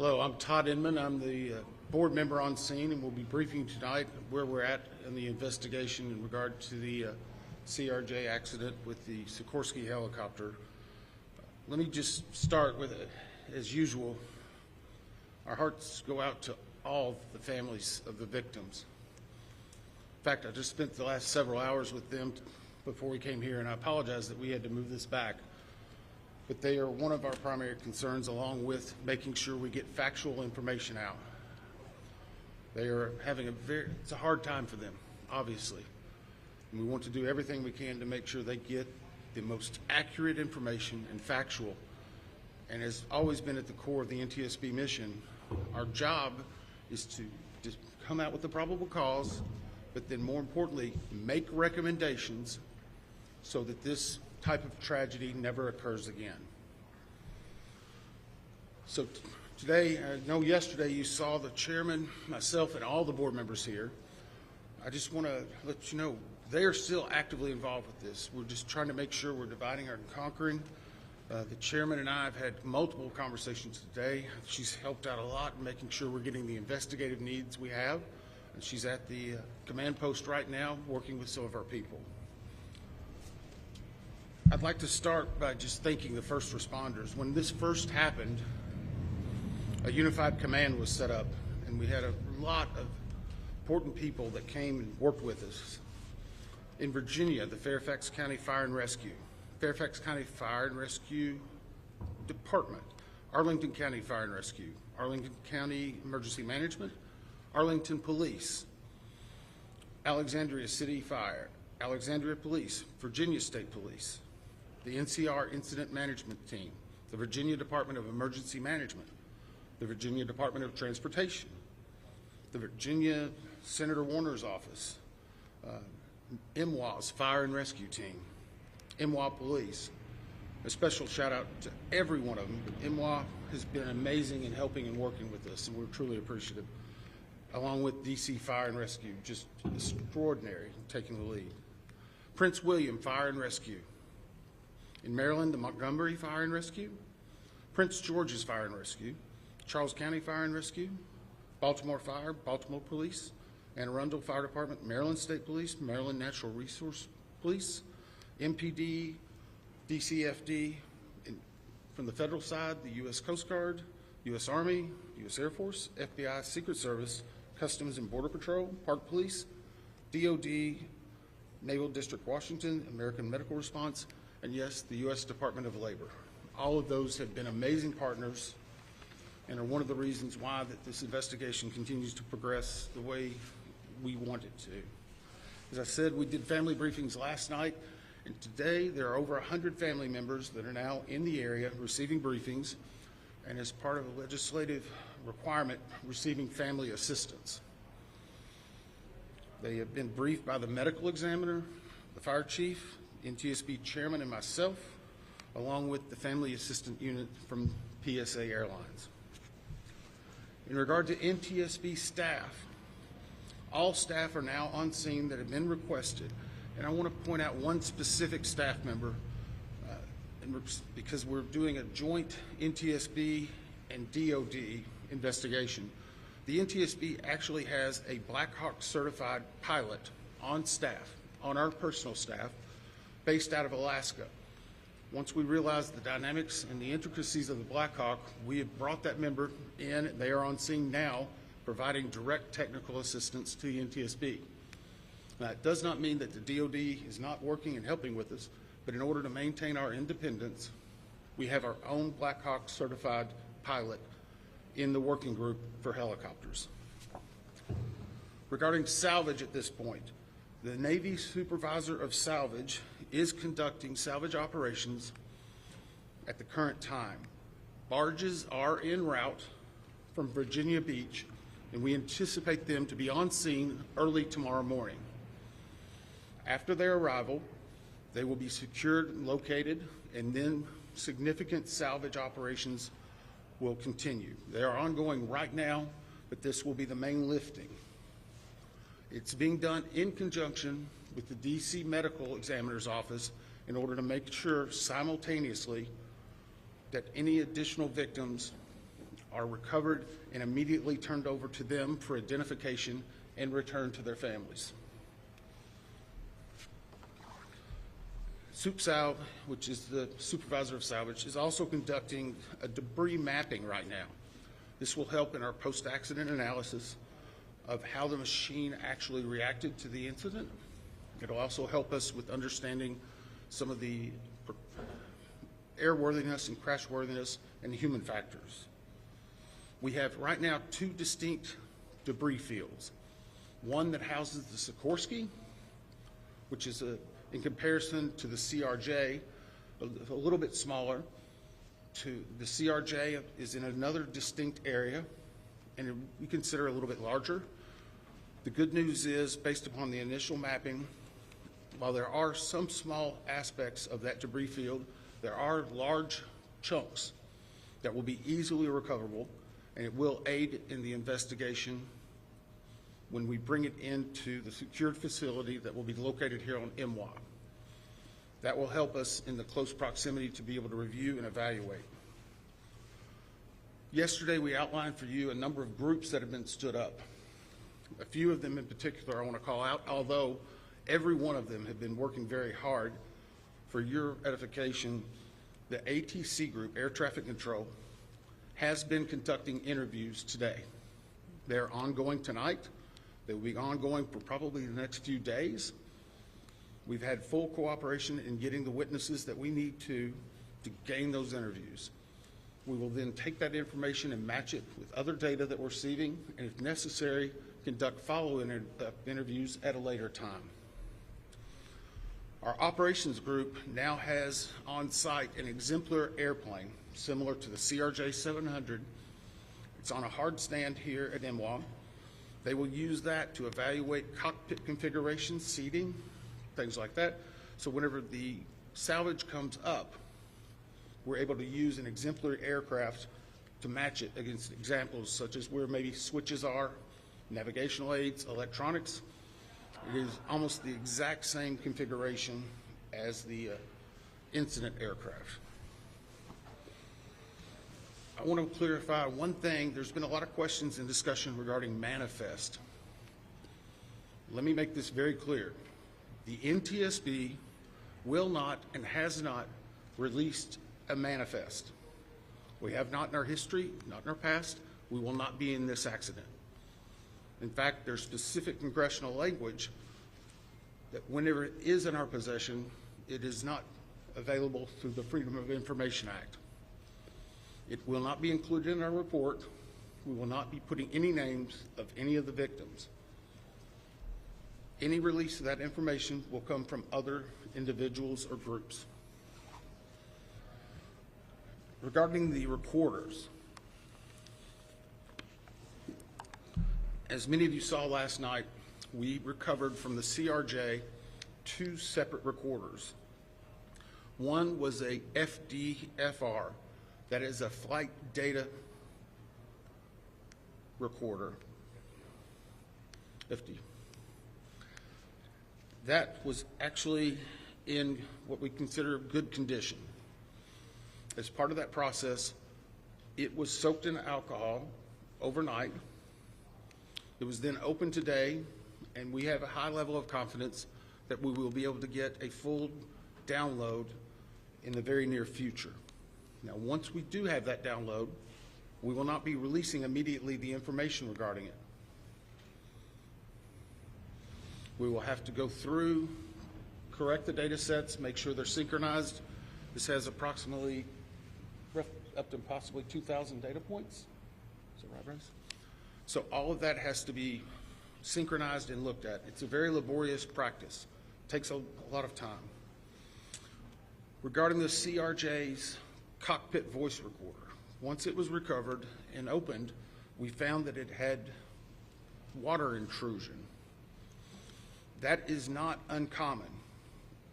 Hello, I'm Todd Inman. I'm the board member on scene, and we'll be briefing tonight where we're at in the investigation in regard to the CRJ accident with the Sikorsky helicopter. Let me just start with, as usual, our hearts go out to all the families of the victims. In fact, I just spent the last several hours with them before we came here, and I apologize that we had to move this back. But they are one of our primary concerns, along with making sure we get factual information out. They are having it's a hard time for them, obviously. And we want to do everything we can to make sure they get the most accurate information and factual. And has always been at the core of the NTSB mission, our job is to just come out with the probable cause, but then more importantly, make recommendations so that this type of tragedy never occurs again. So today, I know yesterday you saw the chairman, myself, and all the board members here. I just want to let you know they are still actively involved with this. We're just trying to make sure we're dividing and conquering. The chairman and I have had multiple conversations today. She's helped out a lot in making sure we're getting the investigative needs we have. And she's at the command post right now working with some of our people. I'd like to start by just thanking the first responders. When this first happened, a unified command was set up, and we had a lot of important people that came and worked with us. In Virginia, the Fairfax County Fire and Rescue, Fairfax County Fire and Rescue Department, Arlington County Fire and Rescue, Arlington County Emergency Management, Arlington Police, Alexandria City Fire, Alexandria Police, Virginia State Police, the NCR Incident Management Team, the Virginia Department of Emergency Management, the Virginia Department of Transportation, the Virginia Senator Warner's office, MWA's Fire and Rescue Team, MWA Police. A special shout out to every one of them. MWA has been amazing in helping and working with us, and we're truly appreciative. Along with DC Fire and Rescue, just extraordinary taking the lead. Prince William Fire and Rescue. In Maryland, the Montgomery Fire and Rescue, Prince George's Fire and Rescue, Charles County Fire and Rescue, Baltimore Fire, Baltimore Police, Anne Arundel Fire Department, Maryland State Police, Maryland Natural Resource Police, MPD, DCFD, from the federal side, the U.S. Coast Guard, U.S. Army, U.S. Air Force, FBI, Secret Service, Customs and Border Patrol, Park Police, DOD, Naval District Washington, American Medical Response, and yes, the U.S. Department of Labor. All of those have been amazing partners and are one of the reasons why that this investigation continues to progress the way we want it to. As I said, we did family briefings last night, and today there are over 100 family members that are now in the area receiving briefings, and as part of a legislative requirement, receiving family assistance. They have been briefed by the medical examiner, the fire chief, NTSB chairman, and myself, along with the family assistant unit from PSA Airlines. In regard to NTSB staff, all staff are now on scene that have been requested, and I want to point out one specific staff member because we're doing a joint NTSB and DOD investigation. The NTSB actually has a Black Hawk certified pilot on staff, on our personal staff, based out of Alaska. Once we realized the dynamics and the intricacies of the Black Hawk, we have brought that member in. They are on scene now, providing direct technical assistance to the NTSB. Now, it does not mean that the DOD is not working and helping with us, but in order to maintain our independence, we have our own Black Hawk certified pilot in the working group for helicopters. Regarding salvage at this point, the Navy Supervisor of Salvage is conducting salvage operations at the current time. Barges are en route from Virginia Beach, and we anticipate them to be on scene early tomorrow morning. After their arrival, they will be secured and located, and then significant salvage operations will continue. They are ongoing right now, but this will be the main lifting. It's being done in conjunction with the DC Medical Examiner's Office in order to make sure simultaneously that any additional victims are recovered and immediately turned over to them for identification and returned to their families. SupSal, which is the supervisor of salvage, is also conducting a debris mapping right now. This will help in our post-accident analysis of how the machine actually reacted to the incident. It'll also help us with understanding some of the airworthiness and crashworthiness and human factors. We have right now two distinct debris fields. One that houses the Sikorsky, which is in comparison to the CRJ, a little bit smaller. The CRJ is in another distinct area, and we consider a little bit larger. The good news is, based upon the initial mapping, while there are some small aspects of that debris field, there are large chunks that will be easily recoverable, and it will aid in the investigation when we bring it into the secured facility that will be located here on MWA. That will help us in the close proximity to be able to review and evaluate. Yesterday, we outlined for you a number of groups that have been stood up. A few of them in particular I want to call out, although every one of them have been working very hard. For your edification, the ATC group, Air Traffic Control, has been conducting interviews today. They're ongoing tonight. They will be ongoing for probably the next few days. We've had full cooperation in getting the witnesses that we need to gain those interviews. We will then take that information and match it with other data that we're receiving, and if necessary, conduct follow-up interviews at a later time. Our operations group now has on site an exemplar airplane similar to the CRJ 700. It's on a hard stand here at MWA. They will use that to evaluate cockpit configuration, seating, things like that. So whenever the salvage comes up, we're able to use an exemplary aircraft to match it against examples such as where maybe switches are, navigational aids, electronics. It is almost the exact same configuration as the incident aircraft. I want to clarify one thing. There's been a lot of questions and discussion regarding manifest. Let me make this very clear. The NTSB will not and has not released a manifest. We have not in our history, not in our past. We will not be in this accident. In fact, there's specific congressional language that whenever it is in our possession, it is not available through the Freedom of Information Act. It will not be included in our report. We will not be putting any names of any of the victims. Any release of that information will come from other individuals or groups. Regarding the recorders, as many of you saw last night, we recovered from the CRJ 2 separate recorders. One was a FDFR, that is a flight data recorder. FD. That was actually in what we consider good condition. As part of that process, it was soaked in alcohol overnight. It was then opened today, and we have a high level of confidence that we will be able to get a full download in the very near future. Now, once we do have that download, we will not be releasing immediately the information regarding it. We will have to go through, correct the data sets, make sure they're synchronized. This has approximately up to possibly 2,000 data points. Is that right, Bryce? So all of that has to be synchronized and looked at. It's a very laborious practice. It takes a lot of time. Regarding the CRJ's cockpit voice recorder, once it was recovered and opened, we found that it had water intrusion. That is not uncommon.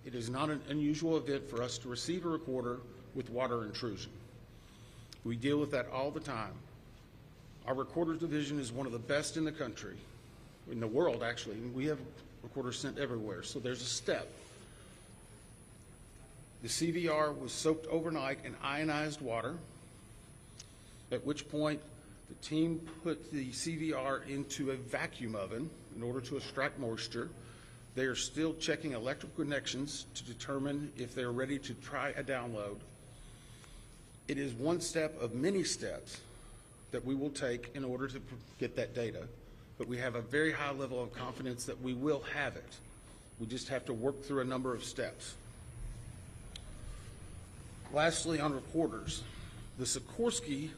It is not an unusual event for us to receive a recorder with water intrusion. We deal with that all the time. Our recorders division is one of the best in the country, in the world actually. We have recorders sent everywhere, so there's a step. The CVR was soaked overnight in ionized water, at which point The team put the CVR into a vacuum oven in order to extract moisture. They are still checking electrical connections to determine if they're ready to try a download. It is one step of many steps that we will take in order to get that data, but we have a very high level of confidence that we will have it. We just have to work through a number of steps. Lastly, on recorders, the Sikorsky,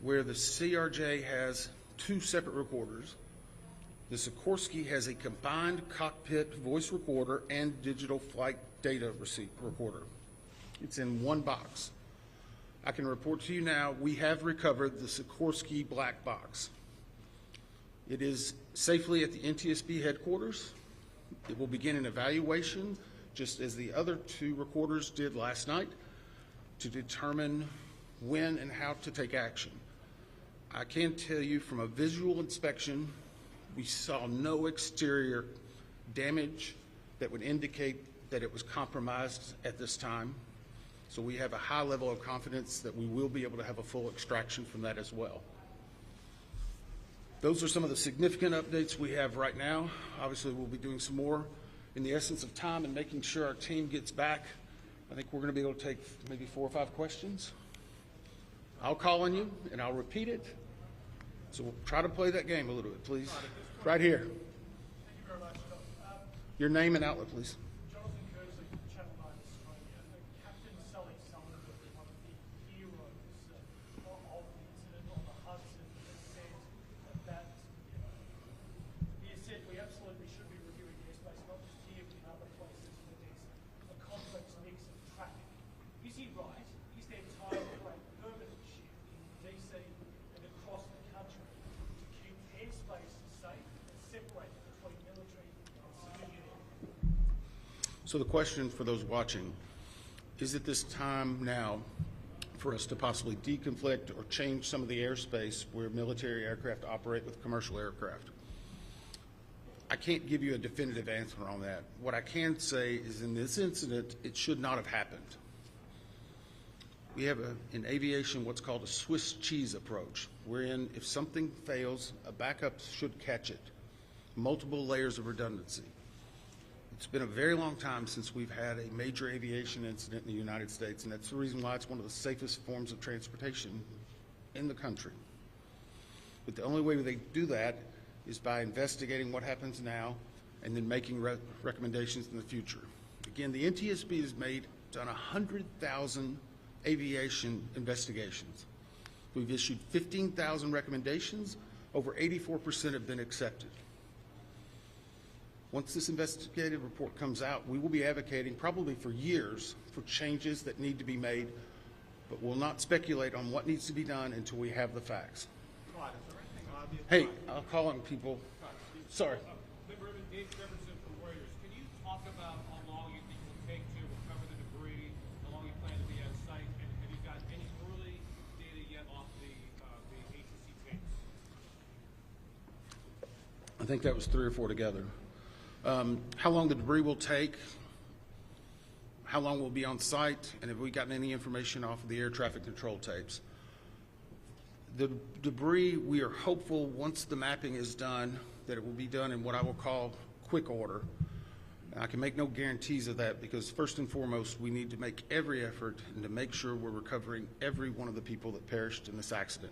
where the CRJ has two separate recorders, the Sikorsky has a combined cockpit voice recorder and digital flight data receipt recorder. It's in one box. I can report to you now, we have recovered the Sikorsky black box. It is safely at the NTSB headquarters. It will begin an evaluation, just as the other two recorders did last night, to determine when and how to take action. I can tell you from a visual inspection, we saw no exterior damage that would indicate that it was compromised at this time. So we have a high level of confidence that we will be able to have a full extraction from that as well. Those are some of the significant updates we have right now. Obviously, we'll be doing some more in the essence of time and making sure our team gets back. I think we're going to be able to take maybe 4 or 5 questions. I'll call on you and I'll repeat it. So we'll try to play that game a little bit, please. Right here. Thank you very much. Your name and outlet, please. Jonathan Kersley from Channel 9 Australia. Captain Sully Sullivan was one of the heroes of the incident on the Hudson, that he said we absolutely should be reviewing airspace, not just here but in other places where there's a complex mix of traffic. Is he right? Is there time for a permanent shift in DC and across the country to keep airspace safe and separate between military and civilian air? So the question for those watching, is it this time now for us to possibly deconflict or change some of the airspace where military aircraft operate with commercial aircraft? I can't give you a definitive answer on that. What I can say is in this incident, it should not have happened. We have in aviation what's called a Swiss cheese approach, wherein if something fails, a backup should catch it. Multiple layers of redundancy. It's been a very long time since we've had a major aviation incident in the United States, and that's the reason why it's one of the safest forms of transportation in the country. But the only way they do that is by investigating what happens now and then making recommendations in the future. Again, the NTSB has done 100,000 aviation investigations. We've issued 15,000 recommendations. Over 84% have been accepted. Once this investigative report comes out, we will be advocating probably for years for changes that need to be made, but we'll not speculate on what needs to be done until we have the facts. Right, is there anything obvious? Hey, I'll call on people. Sorry. Dave Jefferson from Reuters. Can you talk about how long you think it will take to recover the debris, how long you plan to be on site, and have you got any early data yet off the ATC tapes? I think that was 3 or 4 together. How long the debris will take, how long we'll be on site, and have we gotten any information off of the air traffic control tapes. The debris, we are hopeful once the mapping is done that it will be done in what I will call quick order. I can make no guarantees of that because first and foremost we need to make every effort and to make sure we're recovering every one of the people that perished in this accident.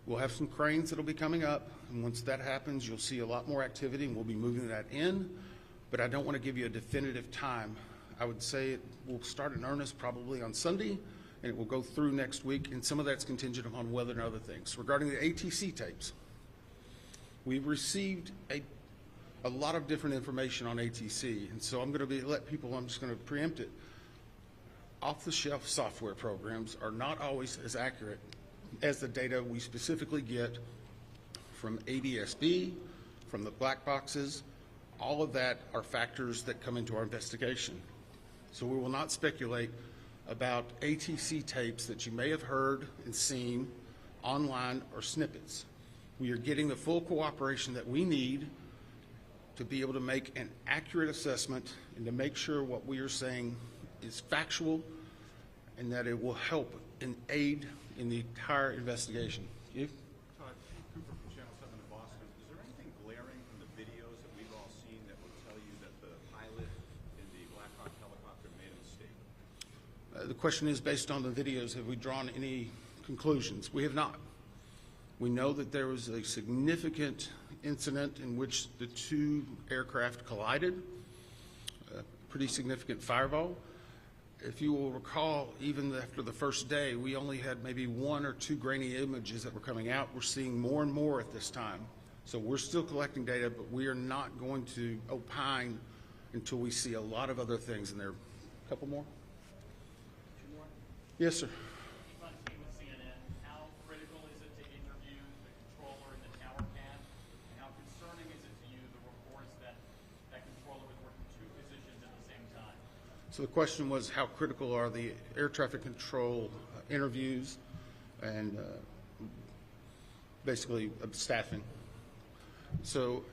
We'll have some cranes that'll be coming up, and once that happens, you'll see a lot more activity, and we'll be moving that in, but I don't want to give you a definitive time. I would say it will start in earnest probably on Sunday, and it will go through next week, and some of that's contingent upon weather and other things. Regarding the ATC tapes, we've received a lot of different information on ATC, and so I'm just going to preempt it. Off-the-shelf software programs are not always as accurate as the data we specifically get from ADSB, from the black boxes. All of that are factors that come into our investigation. So we will not speculate about ATC tapes that you may have heard and seen online or snippets. We are getting the full cooperation that we need to be able to make an accurate assessment and to make sure what we are saying is factual and that it will help and aid in the entire investigation. You? Todd, Cooper from Channel 7 in Boston. Is there anything glaring from the videos that we've all seen that will tell you that the pilot in the Black Hawk helicopter made a mistake? The question is, based on the videos, have we drawn any conclusions? We have not. We know that there was a significant incident in which the two aircraft collided, a pretty significant fireball. If you will recall, even after the first day, we only had maybe 1 or 2 grainy images that were coming out. We're seeing more and more at this time. So we're still collecting data, but we are not going to opine until we see a lot of other things in there. A couple more? 2 more? Yes, sir. On team with CNN, how critical is it to interview the controller in the tower cam? And how concerning is it to you, the reports that that controller was working 2 positions at the same time? So the question was, how critical are the air traffic control interviews and basically staffing? So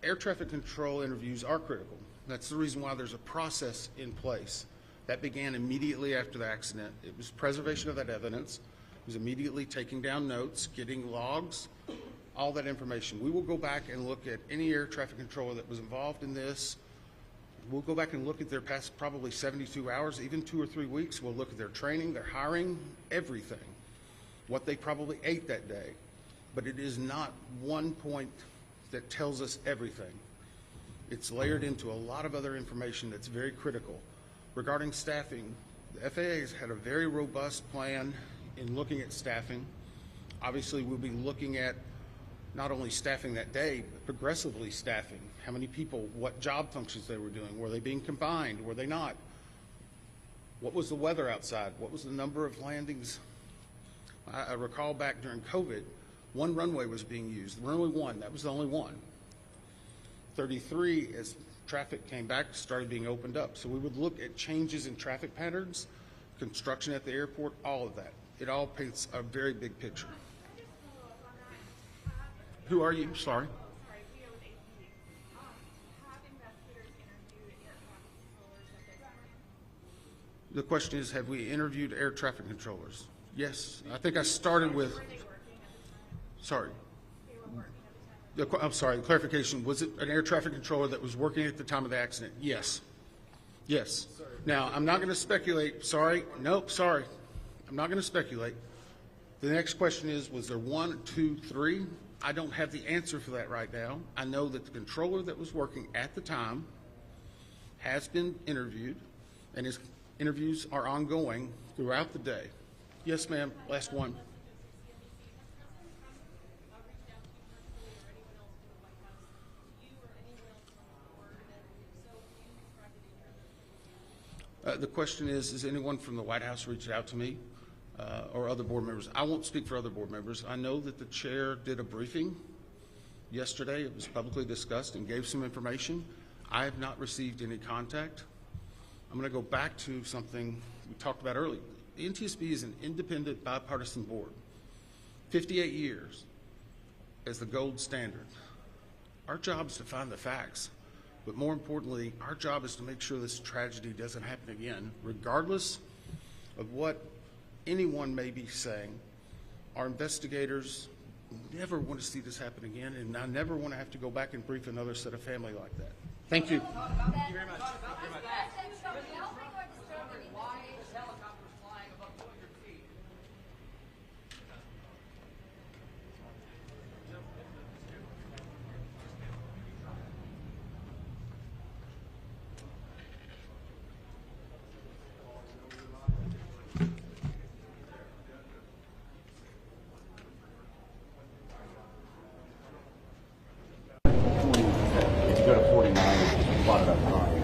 air traffic control interviews are critical. That's the reason why there's a process in place. That began immediately after the accident. It was preservation of that evidence. It was immediately taking down notes, getting logs, all that information. We will go back and look at any air traffic controller that was involved in this. We'll go back and look at their past probably 72 hours, even 2 or 3 weeks. We'll look at their training, their hiring, everything, what they probably ate that day. But it is not one point that tells us everything. It's layered into a lot of other information that's very critical. Regarding staffing, the FAA has had a very robust plan in looking at staffing. Obviously, we'll be looking at not only staffing that day, but progressively staffing. How many people, what job functions they were doing. Were they being combined? Were they not? What was the weather outside? What was the number of landings? I recall back during COVID, 1 runway was being used. Runway 1, that was the only one. 33, as traffic came back, started being opened up. So we would look at changes in traffic patterns, construction at the airport, all of that. It all paints a very big picture. Who are you? Sorry. The question is, have we interviewed air traffic controllers? Yes. I think I started with, sorry. I'm sorry, clarification. Was it an air traffic controller that was working at the time of the accident? Yes. Yes. Now, I'm not going to speculate. Sorry. Nope, sorry. I'm not going to speculate. The next question is, was there 1, 2, 3? I don't have the answer for that right now. I know that the controller that was working at the time has been interviewed, and his interviews are ongoing throughout the day. Yes, ma'am. Last one. The question is, has anyone from the White House reached out to me or other board members? I won't speak for other board members. I know that the chair did a briefing yesterday. It was publicly discussed and gave some information. I have not received any contact. I'm going to go back to something we talked about earlier. The NTSB is an independent, bipartisan board. 58 years as the gold standard. Our job is to find the facts. But more importantly, our job is to make sure this tragedy doesn't happen again, regardless of what anyone may be saying. Our investigators never want to see this happen again, and I never want to have to go back and brief another set of family like that. Thank you. Thank you very much. Why is helicopters flying above 200 feet? If you go to 49, it's plotted up high.